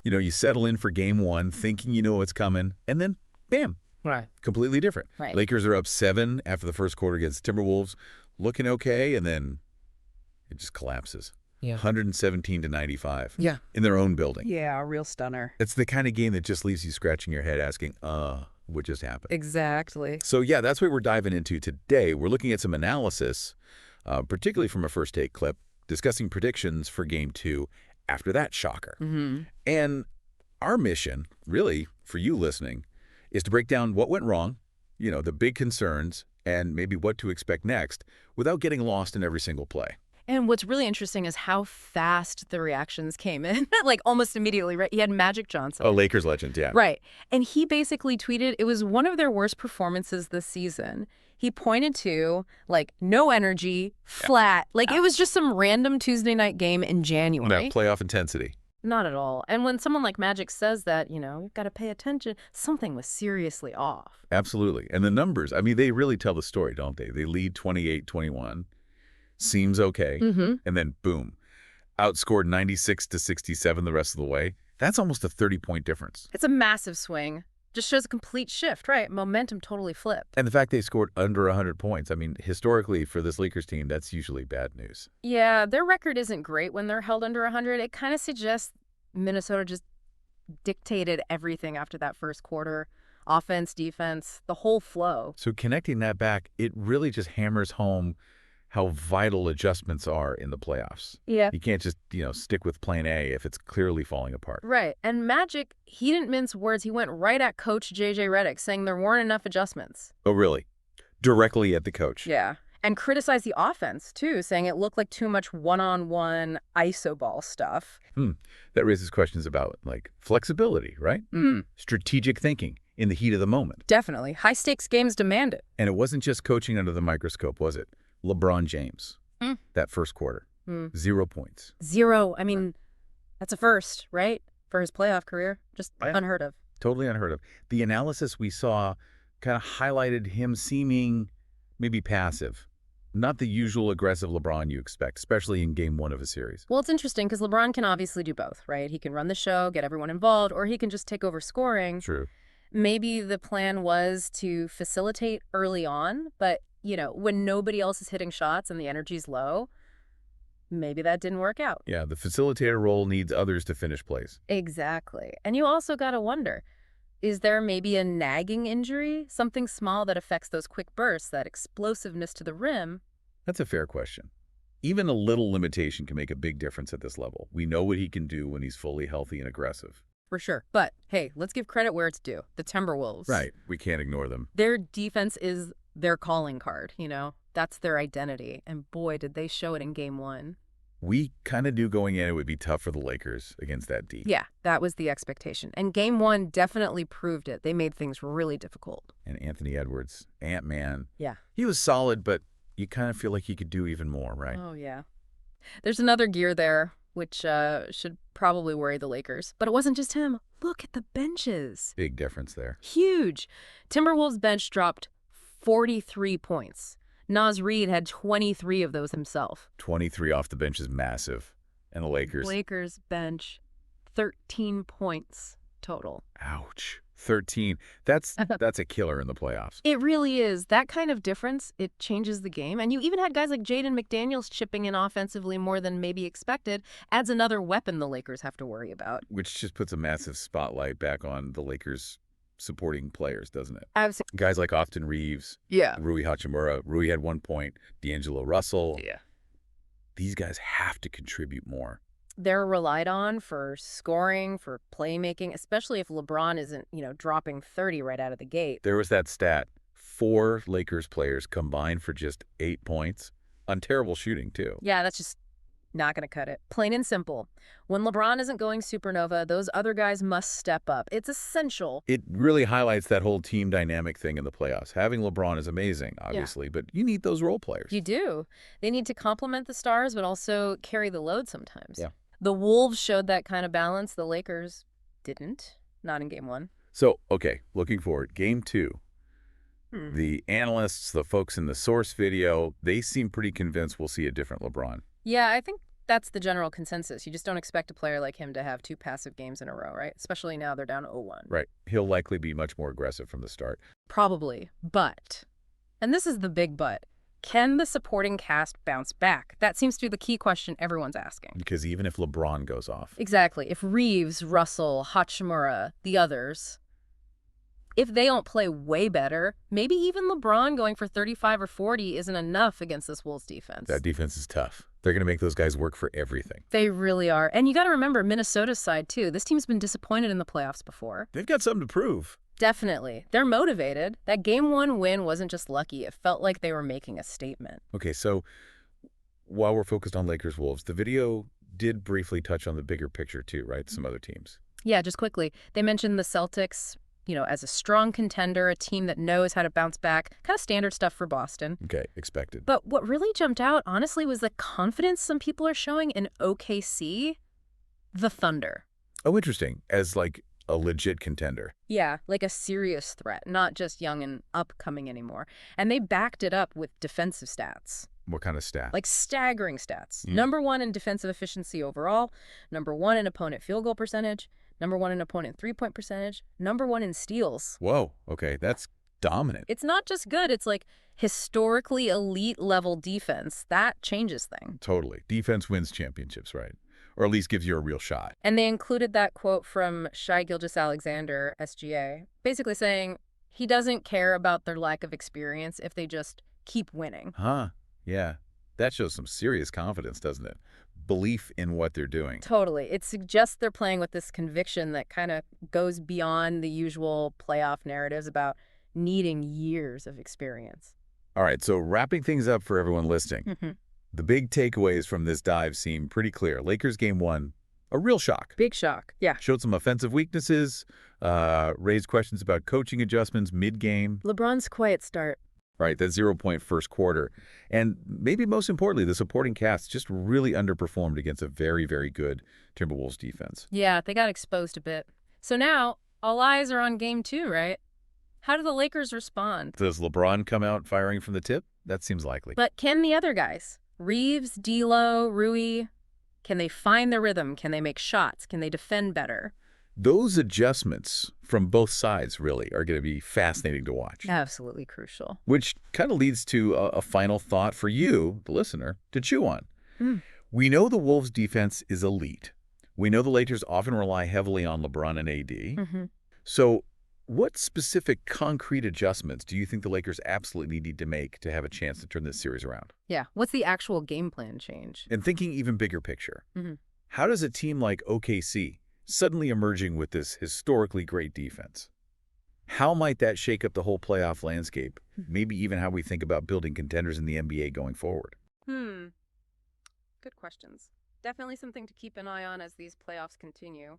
You settle in for game one thinking you know what's coming, and then, bam, Right. completely different. Right. Lakers are up 7 after the first quarter against Timberwolves, looking okay, and then it just collapses. Yeah. 117-95. Yeah. In their own building. Yeah, a real stunner. It's the kind of game that just leaves you scratching your head asking, what just happened? Exactly. So yeah, that's what we're diving into today. We're looking at some analysis, particularly from a first take clip, discussing predictions for game 2 after that shocker. And our mission, really, for you listening, is to break down what went wrong, the big concerns, and maybe what to expect next without getting lost in every single play. And what's really interesting is how fast the reactions came in, like almost immediately, right? He had Magic Johnson. Oh, Lakers legend, yeah. Right. And he basically tweeted it was one of their worst performances this season. He pointed to, no energy, flat. It was just some random Tuesday night game in January. No, playoff intensity. Not at all. And when someone like Magic says that, you've got to pay attention, something was seriously off. Absolutely. And the numbers, they really tell the story, don't they? They lead 28-21. Seems okay, and then boom, outscored 96-67 the rest of the way. That's almost a 30-point difference. It's a massive swing. Just shows a complete shift, right? Momentum totally flipped. And the fact they scored under 100 points, historically for this Lakers team, that's usually bad news. Yeah, their record isn't great when they're held under 100. It kind of suggests Minnesota just dictated everything after that first quarter. Offense, defense, the whole flow. So connecting that back, it really just hammers home how vital adjustments are in the playoffs. Yeah. You can't just, stick with plan A if it's clearly falling apart. Right. And Magic, he didn't mince words. He went right at Coach J.J. Redick, saying there weren't enough adjustments. Oh, really? Directly at the coach? Yeah. And criticized the offense, too, saying it looked like too much one-on-one iso ball stuff. That raises questions about, flexibility, right? Strategic thinking in the heat of the moment. Definitely. High-stakes games demand it. And it wasn't just coaching under the microscope, was it? LeBron James, that first quarter, 0 points. 0. That's a first, right? For his playoff career. Just unheard of. Totally unheard of. The analysis we saw kind of highlighted him seeming maybe passive. Not the usual aggressive LeBron you expect, especially in game 1 of a series. Well, it's interesting because LeBron can obviously do both, right? He can run the show, get everyone involved, or he can just take over scoring. True. Maybe the plan was to facilitate early on, but when nobody else is hitting shots and the energy's low, maybe that didn't work out. Yeah, the facilitator role needs others to finish plays. Exactly. And you also got to wonder, is there maybe a nagging injury? Something small that affects those quick bursts, that explosiveness to the rim? That's a fair question. Even a little limitation can make a big difference at this level. We know what he can do when he's fully healthy and aggressive. For sure. But, hey, let's give credit where it's due. The Timberwolves. Right. We can't ignore them. Their defense is their calling card, That's their identity. And boy, did they show it in game 1. We kind of knew going in it would be tough for the Lakers against that D. Yeah, that was the expectation. And game 1 definitely proved it. They made things really difficult. And Anthony Edwards, Ant-Man. Yeah. He was solid, but you kind of feel like he could do even more, right? Oh, yeah. There's another gear there, which should probably worry the Lakers. But it wasn't just him. Look at the benches. Big difference there. Huge. Timberwolves bench dropped 43 points. Naz Reid had 23 of those himself. 23 off the bench is massive. And the Lakers bench, 13 points total. Ouch. 13. That's a killer in the playoffs. It really is. That kind of difference, it changes the game. And you even had guys like Jaden McDaniels chipping in offensively more than maybe expected. Adds another weapon the Lakers have to worry about. Which just puts a massive spotlight back on the Lakers' supporting players, doesn't it? Absolutely. Guys like Austin Reeves, Yeah. Rui Hachimura. Rui had 1 point. D'Angelo Russell. Yeah. These guys have to contribute more. They're relied on for scoring, for playmaking, especially if LeBron isn't, dropping 30 right out of the gate. There was that stat. 4 Lakers players combined for just 8 points. On terrible shooting, too. Yeah, that's just not going to cut it. Plain and simple. When LeBron isn't going supernova, those other guys must step up. It's essential. It really highlights that whole team dynamic thing in the playoffs. Having LeBron is amazing, obviously, but you need those role players. You do. They need to complement the stars, but also carry the load sometimes. Yeah. The Wolves showed that kind of balance. The Lakers didn't. Not in game 1. So, okay, looking forward. Game 2. The analysts, the folks in the source video, they seem pretty convinced we'll see a different LeBron. Yeah, I think that's the general consensus. You just don't expect a player like him to have 2 passive games in a row, right? Especially now they're down 0-1. Right. He'll likely be much more aggressive from the start. Probably. But, and this is the big but, can the supporting cast bounce back? That seems to be the key question everyone's asking. Because even if LeBron goes off. Exactly. If Reeves, Russell, Hachimura, the others, if they don't play way better, maybe even LeBron going for 35 or 40 isn't enough against this Wolves defense. That defense is tough. They're going to make those guys work for everything. They really are. And you got to remember Minnesota's side, too. This team's been disappointed in the playoffs before. They've got something to prove. Definitely. They're motivated. That Game 1 win wasn't just lucky. It felt like they were making a statement. Okay, so while we're focused on Lakers-Wolves, the video did briefly touch on the bigger picture too, right? Some other teams. Yeah, just quickly. They mentioned the Celtics, as a strong contender, a team that knows how to bounce back. Kind of standard stuff for Boston. Okay, expected. But what really jumped out, honestly, was the confidence some people are showing in OKC, the Thunder. Oh, interesting. As like a legit contender. Yeah, like a serious threat, not just young and upcoming anymore. And they backed it up with defensive stats. What kind of stats? Like staggering stats. Number 1 in defensive efficiency overall, number 1 in opponent field goal percentage, number 1 in opponent three-point percentage, number 1 in steals. Whoa, okay, that's dominant. It's not just good, it's like historically elite level defense. That changes things. Totally. Defense wins championships, right? Or at least gives you a real shot. And they included that quote from Shai Gilgeous-Alexander, SGA, basically saying he doesn't care about their lack of experience if they just keep winning. Huh, yeah. That shows some serious confidence, doesn't it? Belief in what they're doing. Totally. It suggests they're playing with this conviction that kind of goes beyond the usual playoff narratives about needing years of experience. All right, so wrapping things up for everyone listening. The big takeaways from this dive seem pretty clear. Lakers Game 1, a real shock. Big shock. Yeah. Showed some offensive weaknesses, raised questions about coaching adjustments mid-game. LeBron's quiet start. Right, that 0-point first quarter. And maybe most importantly, the supporting cast just really underperformed against a very, very good Timberwolves defense. Yeah, they got exposed a bit. So now, all eyes are on Game 2, right? How do the Lakers respond? Does LeBron come out firing from the tip? That seems likely. But can the other guys? Reeves, D'Lo, Rui, can they find their rhythm? Can they make shots? Can they defend better? Those adjustments from both sides really are going to be fascinating to watch. Absolutely crucial. Which kind of leads to a final thought for you, the listener, to chew on. We know the Wolves' defense is elite. We know the Lakers often rely heavily on LeBron and AD. So what specific concrete adjustments do you think the Lakers absolutely need to make to have a chance to turn this series around? Yeah, what's the actual game plan change? And thinking even bigger picture, how does a team like OKC, suddenly emerging with this historically great defense, how might that shake up the whole playoff landscape, maybe even how we think about building contenders in the NBA going forward? Good questions. Definitely something to keep an eye on as these playoffs continue.